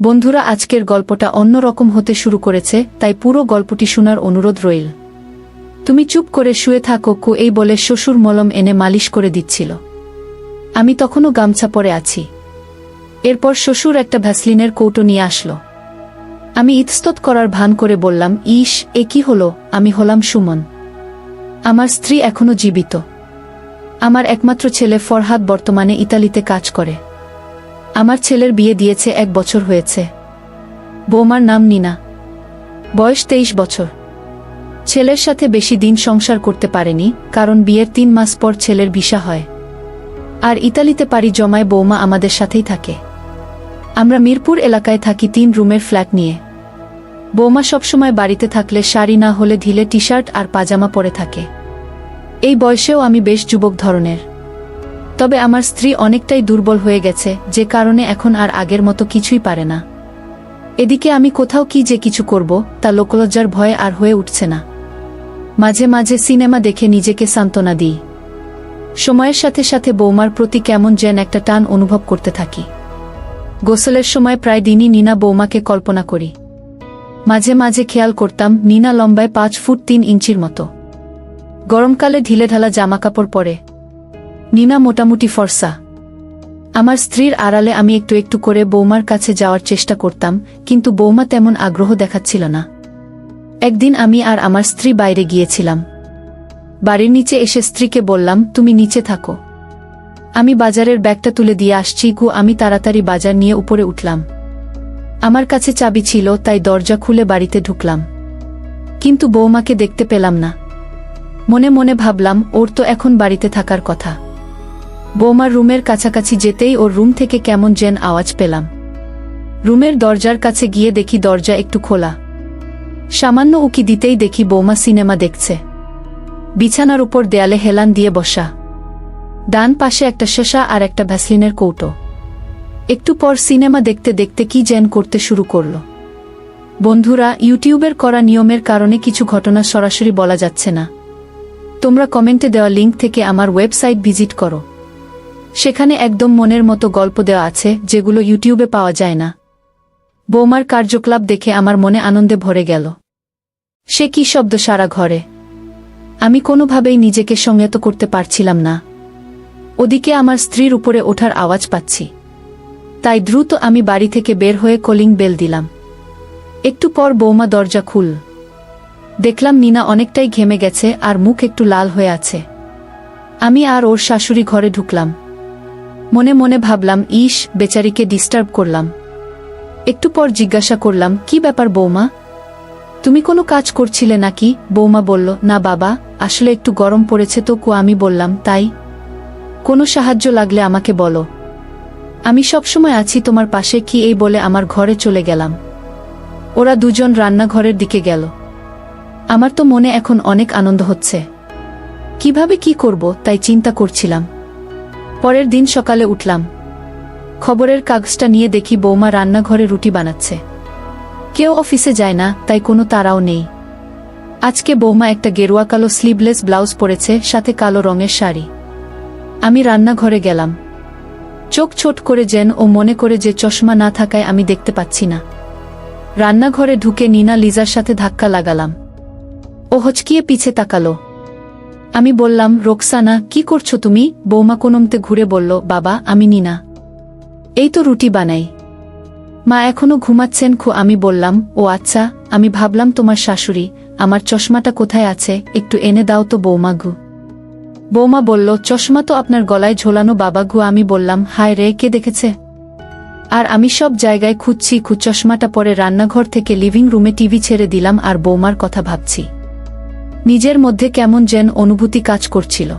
বন্ধুরা, আজকের গল্পটা অন্যরকম হতে শুরু করেছে, তাই পুরো গল্পটি শোনার অনুরোধ রইল। তুমি চুপ করে শুয়ে থাকো কো, এই বলে শ্বশুর মলম এনে মালিশ করে দিচ্ছিল। আমি তখনও গামছা পরে আছি। এরপর শ্বশুর একটা ভ্যাসলিনের কৌটো নিয়ে আসলো। আমি ইতস্তত করার ভান করে বললাম, ইস, এ কি হলো? আমি হলাম সুমন। আমার স্ত্রী এখনো জীবিত। আমার একমাত্র ছেলে ফরহাদ বর্তমানে ইতালিতে কাজ করে। আমার ছেলের বিয়ে দিয়েছে 1 বছর হয়েছে। বৌমার নাম নীনা, বয়স 23 বছর। ছেলের সাথে বেশি দিন সংসার করতে পারেনি, কারণ বিয়ের 3 মাস পর ছেলের ভিসা হয়। আর ইতালিতে পাড়ি জমায় বৌমা আমাদের সাথেই থাকে। আমরা মিরপুর এলাকায় থাকি 3 রুমের ফ্ল্যাট নিয়ে। বৌমা সবসময় বাড়িতে থাকলে শাড়ি না হলে ঢিলে টি শার্ট আর পাজামা পরে থাকে। এই বয়সেও আমি বেশ যুবক ধরনের। তবে আমার স্ত্রী অনেকটাই দুর্বল হয়ে গেছে, যে কারণে এখন আর আগের মতো কিছুই পারে না। এদিকে আমি কোথাও কি যে কিছু করব, তা লোকলজ্জার ভয়ে আর হয়ে উঠছে না। মাঝে মাঝে সিনেমা দেখে নিজেকে সান্ত্বনা দিই। সময়ের সাথে সাথে বৌমার প্রতি কেমন যেন একটা টান অনুভব করতে থাকি। গোসলের সময় প্রায় দিনই নীনা বৌমাকে কল্পনা করি। মাঝে মাঝে খেয়াল করতাম নীনা লম্বায় 5 ফুট 3 ইঞ্চির মতো। গরমকালে ঢিলেঢালা জামাকাপড় পরে। নীনা মোটামুটি ফর্সা। আমার স্ত্রীর আড়ালে আমি একটু একটু করে বৌমার কাছে যাওয়ার চেষ্টা করতাম, কিন্তু বৌমা তেমন আগ্রহ দেখাচ্ছিল না। একদিন আমি আর আমার স্ত্রী বাইরে গিয়েছিলাম। বাড়ির নিচে এসে স্ত্রীকে বললাম, তুমি নিচে থাকো, আমি বাজারের ব্যাগটা তুলে দিয়ে আসছি গো। আমি তাড়াতাড়ি বাজার নিয়ে উপরে উঠলাম। আমার কাছে চাবি ছিল, তাই দরজা খুলে বাড়িতে ঢুকলাম। কিন্তু বৌমাকে দেখতে পেলাম না। মনে মনে ভাবলাম, ওর তো এখন বাড়িতে থাকার কথা। বৌমার রুমের কাছাকাছি যেতেই ওর রুম থেকে কেমন যেন আওয়াজ পেলাম। রুমের দরজার কাছে গিয়ে দেখি দরজা একটু খোলা। সামান্য উকি দিতেই দেখি বৌমা সিনেমা দেখছে। বিছানার উপর দেয়ালে হেলান দিয়ে বসা। ডান পাশে একটা শসা আর একটা ভ্যাসলিনের কৌটো। একটু পর সিনেমা দেখতে দেখতে কি যেন করতে শুরু করল। বন্ধুরা, ইউটিউবের করা নিয়মের কারণে কিছু ঘটনা সরাসরি বলা যাচ্ছে না। তোমরা কমেন্টে দেওয়া লিঙ্ক থেকে আমার ওয়েবসাইট ভিজিট করো। সেখানে একদম মনের মতো গল্প দেওয়া আছে, যেগুলো ইউটিউবে পাওয়া যায় না। বৌমার কার্যকলাপ দেখে আমার মনে আনন্দে ভরে গেল। সে কি শব্দ সারা ঘরে! আমি কোনোভাবেই নিজেকে সংযত করতে পারছিলাম না। ওদিকে আমার স্ত্রীর উপরে ওঠার আওয়াজ পাচ্ছি। তাই দ্রুত আমি বাড়ি থেকে বের হয়ে কলিং বেল দিলাম। একটু পর বৌমা দরজা খুল। দেখলাম নীনা অনেকটাই ঘেমে গেছে আর মুখ একটু লাল হয়ে আছে। আমি আর ওর শাশুড়ি ঘরে ঢুকলাম। মনে মনে ভাবলাম, ইস, বেচারিকে ডিস্টার্ব করলাম। একটু পর জিজ্ঞাসা করলাম, কি ব্যাপার বৌমা, তুমি কোনো কাজ করছিলে নাকি? বৌমা বলল, না বাবা, আসলে একটু গরম পড়েছে তো কো। আমি বললাম, তাই? কোনো সাহায্য লাগলে আমাকে বলো, আমি সবসময় আছি তোমার পাশে। কি এই বলে আমার ঘরে চলে গেলাম। ওরা দুজন রান্নাঘরের দিকে গেল। আমার তো মনে এখন অনেক আনন্দ হচ্ছে। কিভাবে কি করব তাই চিন্তা করছিলাম। পরের দিন সকালে উঠলাম। খবরের কাগজটা নিয়ে দেখি বৌমা রান্নাঘরে রুটি বানাচ্ছে। কেউ অফিসে যায় না, তাই কোনো তাড়াও নেই। আজকে বৌমা একটা গেরুয়া কালো স্লিভলেস ব্লাউজ পরেছে, সাথে কালো রঙের শাড়ি। আমি রান্নাঘরে গেলাম। চোখ ছোট করে যেন ও মনে করে যে চশমা না থাকায় আমি দেখতে পাচ্ছি না। রান্নাঘরে ঢুকে নীনা লিজার সাথে ধাক্কা লাগালাম। ও হচকিয়ে পিছে তাকালো। আমি বললাম, রোকসানা, কি করছো তুমি? বৌমা কোনমতে ঘুরে বলল, বাবা, আমি নীনা। এই তো রুটি বানাই। মা এখনো ঘুমাচ্ছেন খো। আমি বললাম, ও আচ্ছা, আমি ভাবলাম তোমার শাশুড়ি। আমার চশমাটা কোথায় আছে, একটু এনে দাও তো বৌমা গু। বৌমা বলল, চশমা তো আপনার গলায় ঝোলানো বাবা গু। আমি বললাম, হায় রে, কে দেখেছে? আর আমি সব জায়গায় খুঁজছি। চশমাটা পরে রান্নাঘর থেকে লিভিং রুমে টিভি ছেড়ে দিলাম আর বৌমার কথা ভাবছি। নিজের মধ্যে কেমন যেন অনুভূতি কাজ করছিল।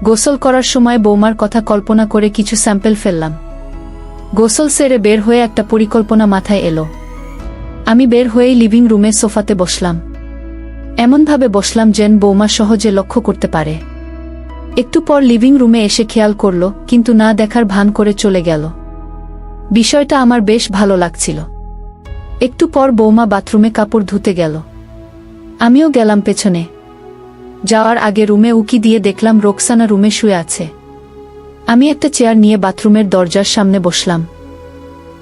গোসল করার সময় বৌমার কথা কল্পনা করে কিছু স্যাম্পল ফেললাম। গোসল সেরে বের হয়ে একটা পরিকল্পনা মাথায় এলো। আমি বের হয়েই লিভিং রুমে সোফাতে বসলাম। এমনভাবে বসলাম যেন বৌমা সহজে লক্ষ্য করতে পারে। একটু পর লিভিং রুমে এসে খেয়াল করল, কিন্তু না দেখার ভান করে চলে গেল। বিষয়টা আমার বেশ ভালো লাগছিল। একটু পর বৌমা বাথরুমে কাপড় ধুতে গেল। আমিও গেলাম পেছনে। যাওয়ার আগে রুমে উকি দিয়ে দেখলাম রোকসানা রুমে শুয়ে আছে। আমি একটা চেয়ার নিয়ে বাথরুমের দরজার সামনে বসলাম।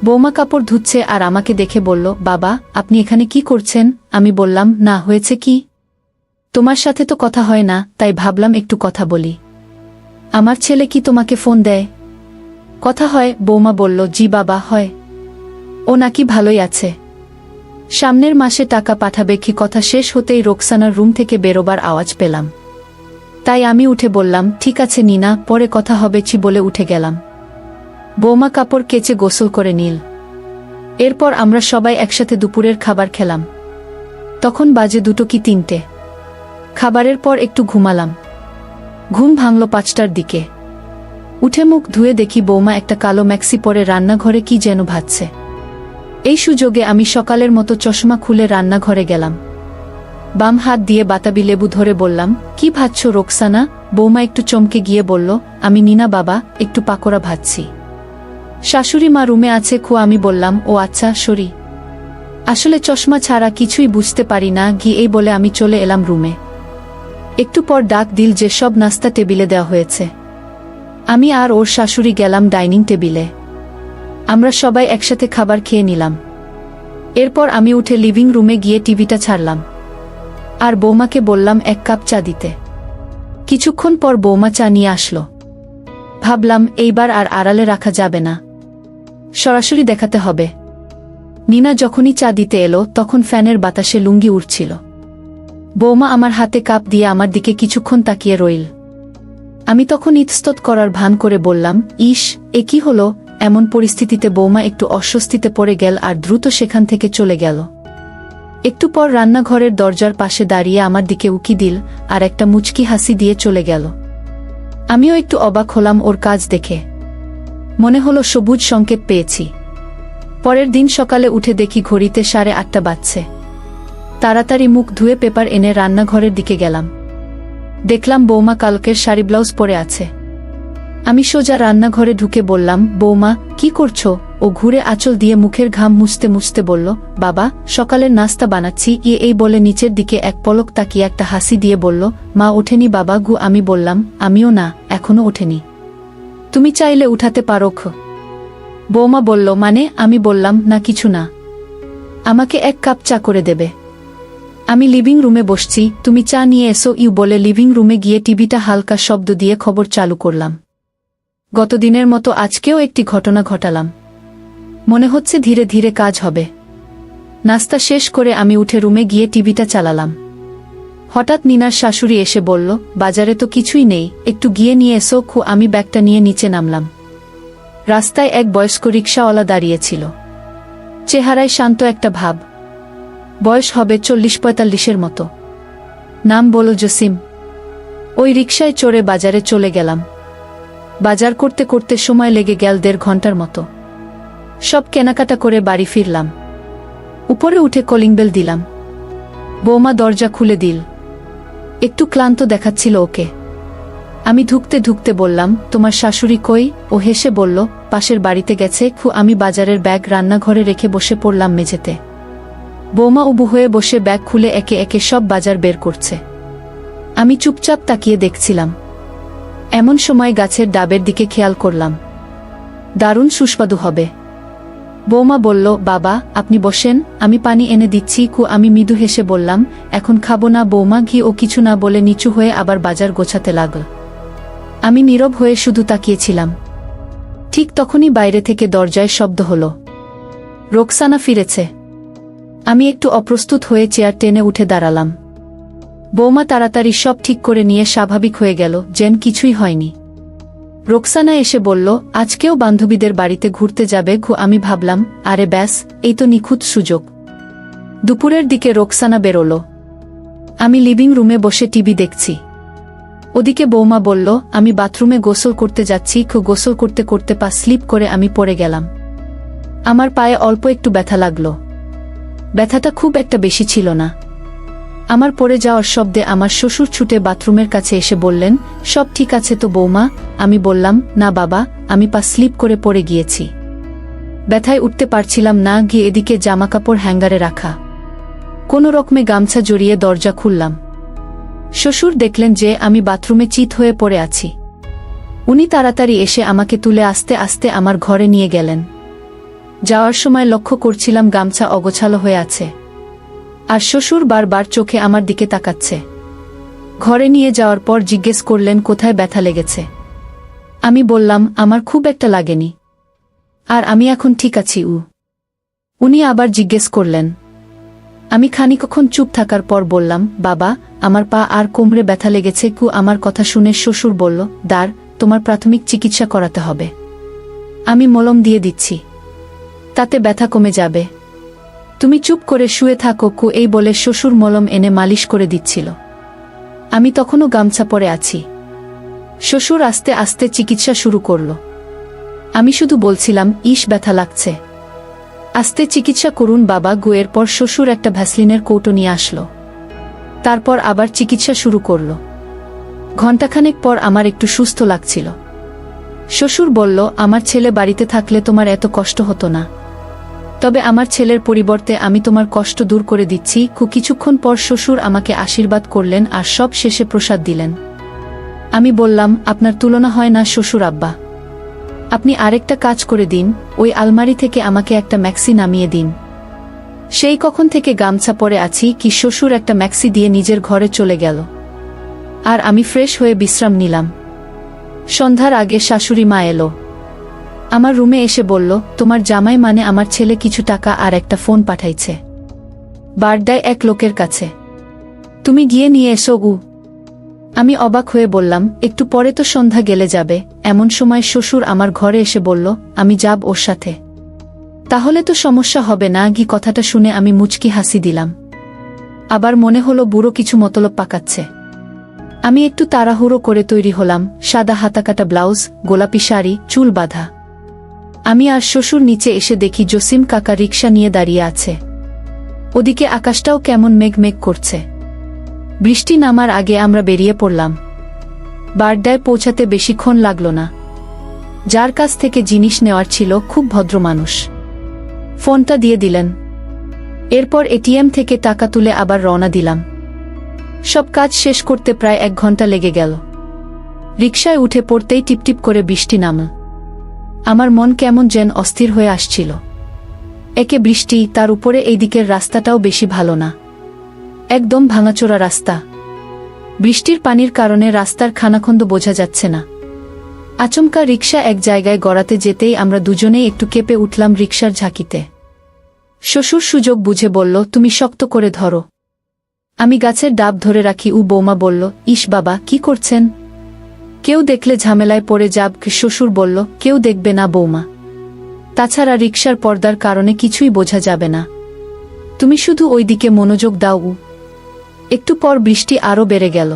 বৌমা কাপড় ধুচ্ছে আর আমাকে দেখে বলল, বাবা আপনি এখানে কি করছেন? আমি বললাম, না হয়েছে কি? তোমার সাথে তো কথা হয় না, তাই ভাবলাম একটু কথা বলি। আমার ছেলে কি তোমাকে ফোন দেয়? কথা হয়। বৌমা বলল, জি বাবা হয়। ও নাকি ভালোই আছে, সামনের মাসে টাকা পাঠাবে কি। কথা শেষ হতেই রোকসানার রুম থেকে বেরোবার আওয়াজ পেলাম, তাই আমি উঠে বললাম, ঠিক আছে নিনা, পরে কথা হবে বলে উঠে গেলাম। বৌমা কাপড় কেচে গোসল করে নিল। এরপর আমরা সবাই একসাথে দুপুরের খাবার খেলাম। তখন বাজে 2 কি 3টে। খাবারের পর একটু ঘুমালাম। ঘুম ভাঙল 5টার দিকে। উঠে মুখ ধুয়ে দেখি বৌমা একটা কালো ম্যাক্সি পরে রান্নাঘরে কি যেন ভাজছে। এই সুযোগে আমি সকালের মতো চশমা খুলে রান্নাঘরে গেলাম। বাম হাত দিয়ে বাতাবি লেবু ধরে বললাম, কি ভাজছ রোকসানা? বৌমা একটু চমকে গিয়ে বলল, আমি নিনা বাবা, একটু পাকোড়া ভাজছি। শাশুড়ি মা রুমে আছে আমি বললাম, ও আচ্ছা সরি, আসলে চশমা ছাড়া কিছুই বুঝতে পারি না এই বলে আমি চলে এলাম রুমে। একটু পর ডাক দিল যে সব নাস্তা টেবিলে দেওয়া হয়েছে। আমি আর ওর শাশুড়ি গেলাম ডাইনিং টেবিলে। আমরা সবাই একসাথে খাবার খেয়ে নিলাম। এরপর আমি উঠে লিভিং রুমে গিয়ে টিভিটা ছাড়লাম আর বৌমাকে বললাম 1 কাপ চা দিতে। কিছুক্ষণ পর বৌমা চা নিয়ে আসলো। ভাবলাম এইবার আর আড়ালে রাখা যাবে না, সরাসরি দেখাতে হবে। নিনা যখনই চা দিতে এলো তখন ফ্যানের বাতাসে লুঙ্গি উড়ছিল। বৌমা আমার হাতে কাপ দিয়ে আমার দিকে কিছুক্ষণ তাকিয়ে রইল। আমি তখন ইতস্তত করার ভান করে বললাম, ইস, এ কি হলো? এমন পরিস্থিতিতে বৌমা একটু অস্বস্তিতে পড়ে গেল আর দ্রুত সেখান থেকে চলে গেল। একটু পর রান্নাঘরের দরজার পাশে দাঁড়িয়ে আমার দিকে উকি দিল আর একটা মুচকি হাসি দিয়ে চলে গেল। আমিও একটু অবাক হলাম ওর কাজ দেখে। মনে হলো সবুজ সংকেত পেয়েছি। পরের দিন সকালে উঠে দেখি ঘড়িতে 8:30 বাজছে। তাড়াতাড়ি মুখ ধুয়ে পেপার এনে রান্নাঘরের দিকে গেলাম। দেখলাম বৌমা কালকের শাড়ি ব্লাউজ পরে আছে। আমি সোজা রান্নাঘরে ঢুকে বললাম, বৌমা কি করছো? ও ঘুরে আঁচল দিয়ে মুখের ঘাম মুছতে মুছতে বলল, বাবা সকালের নাস্তা বানাচ্ছি। এই বলে নিচের দিকে এক পলক তাকিয়ে একটা হাসি দিয়ে বলল, মা ওঠেনি বাবা গু। আমি বললাম, আমিও না, এখনো ওঠেনি, তুমি চাইলে উঠাতে পারো। বৌমা বলল, মানে? আমি বললাম, না কিছু না, আমাকে 1 কাপ চা করে দেবে। আমি লিভিং রুমে বসছি, তুমি চা নিয়ে এসো বলে লিভিং রুমে গিয়ে টিভিটা হালকা শব্দ দিয়ে খবর চালু করলাম। গতদিনের মতো আজকেও একটি ঘটনা ঘটালাম। মনে হচ্ছে ধীরে ধীরে কাজ হবে। নাস্তা শেষ করে আমি উঠে রুমে গিয়ে টিভিটা চালালাম। হঠাৎ নিনার শাশুড়ি এসে বলল, বাজারে তো কিছুই নেই, একটু গিয়ে নিয়ে এসো। আমি ব্যাগটা নিয়ে নিচে নামলাম। রাস্তায় এক বয়স্ক রিকশাওয়ালা দাঁড়িয়েছিল। চেহারায় শান্ত একটা ভাব। বয়স হবে 40-45 মতো। নাম বলল জসিম। ওই রিকশায় চড়ে বাজারে চলে গেলাম। বাজার করতে করতে সময় লেগে গেল 1.5 ঘন্টার মতো। সব কেনাকাটা করে বাড়ি ফিরলাম। উপরে উঠে কলিং বেল দিলাম। বৌমা দরজা খুলে দিল। একটু ক্লান্ত দেখাচ্ছিল ওকে। আমি ঢুকতে ঢুকতে বললাম, তোমার শাশুড়ি কই? ও হেসে বলল, পাশের বাড়িতে গেছে। আমি বাজারের ব্যাগ রান্নাঘরে রেখে বসে পড়লাম মেঝেতে। বৌমা উবু হয়ে বসে ব্যাগ খুলে একে একে সব বাজার বের করছে। আমি চুপচাপ তাকিয়ে দেখছিলাম। এমন সময় গাছের ডাবের দিকে খেয়াল করলাম। দারুণ সুস্বাদু হবে। বৌমা বলল, বাবা আপনি বসেন, আমি পানি এনে দিচ্ছি। আমি মৃদু হেসে বললাম, এখন খাবো না বৌমা। ও কিছু না বলে নিচু হয়ে আবার বাজার গোছাতে লাগল। আমি নীরব হয়ে শুধু তাকিয়েছিলাম। ঠিক তখনই বাইরে থেকে দরজায় শব্দ হলো। রোকসানা ফিরেছে। আমি একটু অপ্রস্তুত হয়ে চেয়ার টেনে উঠে দাঁড়ালাম। বৌমা তাড়াতাড়ি সব ঠিক করে নিয়ে স্বাভাবিক হয়ে গেল, যেন কিছুই হয়নি। রোকসানা এসে বলল, আজকেও বান্ধবীদের বাড়িতে ঘুরতে যাবে। আমি ভাবলাম, আরে ব্যাস, এই তো নিখুঁত সুযোগ। দুপুরের দিকে রোকসানা বেরোল। আমি লিভিং রুমে বসে টিভি দেখছি। ওদিকে বৌমা বলল, আমি বাথরুমে গোসল করতে যাচ্ছি। গোসল করতে করতে পা স্লিপ করে আমি পড়ে গেলাম। আমার পায়ে অল্প একটু ব্যথা লাগলো। ব্যথাটা খুব একটা বেশি ছিল না। আমার পড়ে যাওয়ার শব্দে আমার শ্বশুর ছুটে বাথরুমের কাছে এসে বললেন, সব ঠিক আছে তো বৌমা? আমি বললাম, না বাবা, আমি পা স্লিপ করে পড়ে গিয়েছি, ব্যথায় উঠতে পারছিলাম না। এদিকে জামাকাপড় হ্যাঙ্গারে রাখা। কোনো রকমে গামছা জড়িয়ে দরজা খুললাম। শ্বশুর দেখলেন যে আমি বাথরুমে চিত হয়ে পড়ে আছি। উনি তাড়াতাড়ি এসে আমাকে তুলে আস্তে আস্তে আমার ঘরে নিয়ে গেলেন। যাওয়ার সময় লক্ষ্য করছিলাম গামছা অগোছালো হয়ে আছে, আর শ্বশুর বারবার চোখে আমার দিকে তাকাচ্ছে। ঘরে নিয়ে যাওয়ার পর জিজ্ঞেস করলেন কোথায় ব্যথা লেগেছে। আমি বললাম আমার খুব একটা লাগেনি, আর আমি এখন ঠিক আছি। উনি আবার জিজ্ঞেস করলেন। আমি খানিকক্ষণ চুপ থাকার পর বললাম, বাবা, আমার পা আর কোমরে ব্যথা লেগেছে। আমার কথা শুনে শ্বশুর বলল, দাঁড়, তোমার প্রাথমিক চিকিৎসা করাতে হবে। আমি মলম দিয়ে দিচ্ছি, তাতে ব্যথা কমে যাবে। তুমি চুপ করে শুয়ে থাকো। এই বলে শ্বশুর মলম এনে মালিশ করে দিচ্ছিল। আমি তখনও গামছা পরে আছি। শ্বশুর আস্তে আস্তে চিকিৎসা শুরু করল। আমি শুধু বলছিলাম, ইস, ব্যথা লাগছে, আস্তে চিকিৎসা করুন বাবা। এরপর শ্বশুর একটা ভ্যাসলিনের কৌটো নিয়ে আসলো। তারপর আবার চিকিৎসা শুরু করল। ঘণ্টাখানেক পর আমার একটু সুস্থ লাগছিল। শ্বশুর বলল, আমার ছেলে বাড়িতে থাকলে তোমার এত কষ্ট হতো না, তবে আমার ছেলের পরিবর্তে আমি তোমার কষ্ট দূর করে দিচ্ছি। কিছুক্ষণ পর শ্বশুর আমাকে আশীর্বাদ করলেন আর সব শেষে প্রসাদ দিলেন। আমি বললাম, আপনার তুলনা হয় না শ্বশুর আব্বা, আপনি আরেকটা কাজ করে দিন, ওই আলমারি থেকে আমাকে একটা ম্যাক্সি নামিয়ে দিন। সেই কখন থেকে গামছা পরে আছি শ্বশুর একটা ম্যাক্সি দিয়ে নিজের ঘরে চলে গেল, আর আমি ফ্রেশ হয়ে বিশ্রাম নিলাম। সন্ধ্যার আগে শাশুড়ি মা এলো। আমার রুমে এসে বলল, তোমার জামাই মানে আমার ছেলে কিছু টাকা আর একটা ফোন পাঠাইছে, বারডায় এক লোকের কাছে, তুমি গিয়ে নিয়ে এসো। আমি অবাক হয়ে বললাম, একটু পরে তো সন্ধ্যা গেলে যাবে। এমন সময় শ্বশুর আমার ঘরে এসে বলল, আমি যাব ওর সাথে। তাহলে তো সমস্যা হবে না। কথাটা শুনে আমি মুচকি হাসি দিলাম। আবার মনে হলো বুড়ো কিছু মতলব পাকাচ্ছে। আমি একটু তাড়াহুড়ো করে তৈরি হলাম, সাদা হাতাকাটা ব্লাউজ, গোলাপি শাড়ি, চুল বাঁধা। আমি আর শ্বশুর নিচে এসে দেখি জসিম কাকা রিকশা নিয়ে দাঁড়িয়ে আছে। ওদিকে আকাশটাও কেমন মেঘ মেঘ করছে। বৃষ্টি নামার আগে আমরা বেরিয়ে পড়লাম। বারডায় পৌঁছাতে বেশিক্ষণ লাগল না। যার কাছ থেকে জিনিস নেওয়ার ছিল খুব ভদ্র মানুষ, ফোনটা দিয়ে দিলেন। এরপর এটিএম থেকে টাকা তুলে আবার রওনা দিলাম। সব কাজ শেষ করতে প্রায় 1 ঘন্টা লেগে গেল। রিকশায় উঠে পড়তেই টিপটিপ করে বৃষ্টি নামল। আমার মন কেমন যেন অস্থির হয়ে আসছিল। একে বৃষ্টি, তার উপরে এই দিকের রাস্তাটাও বেশি ভালো না, একদম ভাঙাচোরা রাস্তা। বৃষ্টির পানির কারণে রাস্তার খানাখন্দ বোঝা যাচ্ছে না। আচমকা রিকশা এক জায়গায় গড়াতে যেতেই আমরা দুজনেই একটু কেঁপে উঠলাম রিকশার ঝাঁকিতে। শ্বশুর সুযোগ বুঝে বলল, তুমি শক্ত করে ধরো। আমি গাছের ডাব ধরে রাখি। বৌমা বলল, ইস বাবা, কি করছেন? কেউ দেখলে ঝামেলায় পড়ে যাব। শ্বশুর বলল, কেউ দেখবে না বৌমা, তাছাড়া রিকশার পর্দার কারণে কিছুই বোঝা যাবে না, তুমি শুধু ওই দিকে মনোযোগ দাও। একটু পর বৃষ্টি আরও বেড়ে গেল,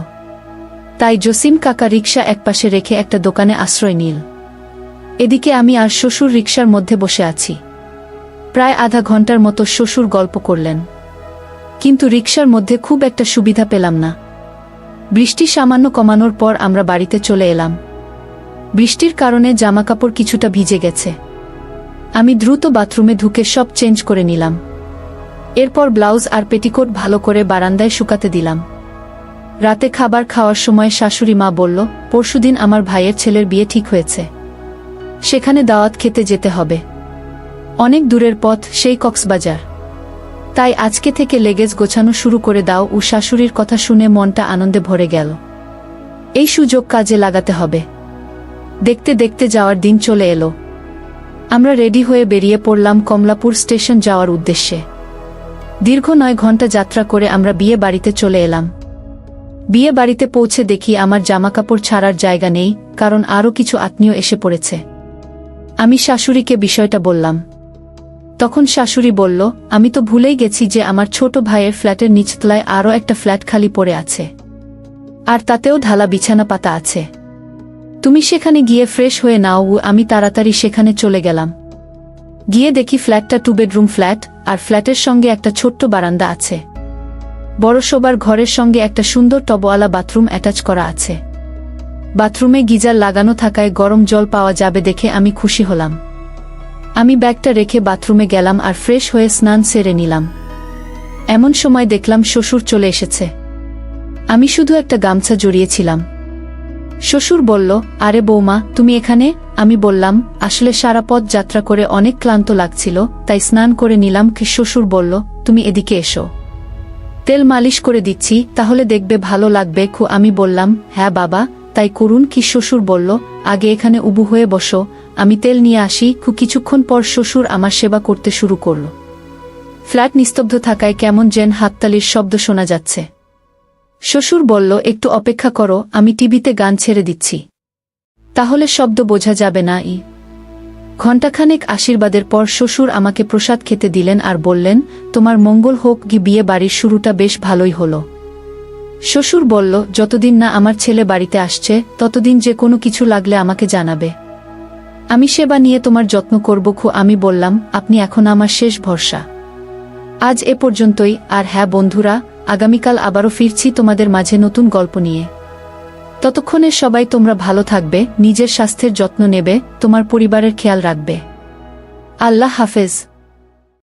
তাই জসিম কাকা রিকশা একপাশে রেখে একটা দোকানে আশ্রয় নিল। এদিকে আমি আর শ্বশুর রিকশার মধ্যে বসে আছি। প্রায় আধা ঘন্টার মতো শ্বশুর গল্প করলেন, কিন্তু রিকশার মধ্যে খুব একটা সুবিধা পেলাম না। বৃষ্টি সামান্য কমানোর পর আমরা বাড়িতে চলে এলাম। বৃষ্টির কারণে জামাকাপড় কিছুটা ভিজে গেছে। আমি দ্রুত বাথরুমে ঢুকে সব চেঞ্জ করে নিলাম। এরপর ব্লাউজ আর পেটিকোট ভালো করে বারান্দায় শুকাতে দিলাম। রাতে খাবার খাওয়ার সময় শাশুড়ি মা বলল, পরশুদিন আমার ভাইয়ের ছেলের বিয়ে ঠিক হয়েছে, সেখানে দাওয়াত খেতে যেতে হবে। অনেক দূরের পথ, সেই কক্সবাজার, তাই আজকে থেকে লেগেজ গোছানো শুরু করে দাও। শাশুড়ির কথা শুনে মনটা আনন্দে ভরে গেল। এই সুযোগ কাজে লাগাতে হবে। দেখতে দেখতে যাওয়ার দিন চলে এলো। আমরা রেডি হয়ে বেরিয়ে পড়লাম কমলাপুর স্টেশন যাওয়ার উদ্দেশ্যে। দীর্ঘ 9 ঘন্টা যাত্রা করে আমরা বিয়ে বাড়িতে চলে এলাম। বিয়ে বাড়িতে পৌঁছে দেখি আমার জামাকাপড় ছাড়ার জায়গা নেই, কারণ আরও কিছু আত্মীয় এসে পড়েছে। আমি শাশুড়িকে বিষয়টা বললাম। তখন শাশুড়ি বলল, আমি তো ভুলেই গেছি যে আমার ছোট ভাইয়ের ফ্ল্যাটের নিচতলায় আরও একটা ফ্ল্যাট খালি পড়ে আছে, আর তাতেও ঢালা বিছানা পাতা আছে। তুমি সেখানে গিয়ে ফ্রেশ হয়ে নাও। আমি তাড়াতাড়ি সেখানে চলে গেলাম। গিয়ে দেখি ফ্ল্যাটটা 2 বেডরুম ফ্ল্যাট, আর ফ্ল্যাটের সঙ্গে একটা ছোট্ট বারান্দা আছে। বড় শোবার ঘরের সঙ্গে একটা সুন্দর টবওয়ালা বাথরুম অ্যাটাচ করা আছে। বাথরুমে গিজার লাগানো থাকায় গরম জল পাওয়া যাবে দেখে আমি খুশি হলাম। আমি ব্যাগটা রেখে বাথরুমে গেলাম আর ফ্রেশ হয়ে স্নান সেরে নিলাম। এমন সময় দেখলাম শ্বশুর চলে এসেছে। আমি শুধু একটা গামছা জড়িয়েছিলাম। শ্বশুর বলল, আরে বৌমা, তুমি এখানে? আমি বললাম, আসলে সারা পথ যাত্রা করে অনেক ক্লান্ত লাগছিল, তাই স্নান করে নিলাম। শ্বশুর বলল, তুমি এদিকে এসো, তেল মালিশ করে দিচ্ছি, তাহলে দেখবে ভালো লাগবে। আমি বললাম, হ্যাঁ বাবা, তাই করুন। শ্বশুর বলল, আগে এখানে উবু হয়ে বসো, আমি তেল নিয়ে আসি। কিছুক্ষণ পর শ্বশুর আমার সেবা করতে শুরু করল। ফ্ল্যাট নিস্তব্ধ থাকায় কেমন যেন হাততালির শব্দ শোনা যাচ্ছে। শ্বশুর বলল, একটু অপেক্ষা করো, আমি টিভিতে গান ছেড়ে দিচ্ছি, তাহলে শব্দ বোঝা যাবে না। ঘণ্টাখানেক আশীর্বাদের পর শ্বশুর আমাকে প্রসাদ খেতে দিলেন আর বললেন, তোমার মঙ্গল হোক। বিয়ে বাড়ির শুরুটা বেশ ভালোই হলো। শ্বশুর বলল, যতদিন না আমার ছেলে বাড়িতে আসছে ততদিন যে কোনো কিছু লাগলে আমাকে জানাবে, আমি সেবা নিয়ে তোমার যত্ন করব। আমি বললাম, আপনি এখন আমার শেষ ভরসা। আজ এ পর্যন্তই। আর হ্যাঁ বন্ধুরা, আগামীকাল আবারও ফিরছি তোমাদের মাঝে নতুন গল্প নিয়ে। ততক্ষণে সবাই তোমরা ভালো থাকবে, নিজের স্বাস্থ্যের যত্ন নেবে, তোমার পরিবারের খেয়াল রাখবে। আল্লাহ হাফেজ।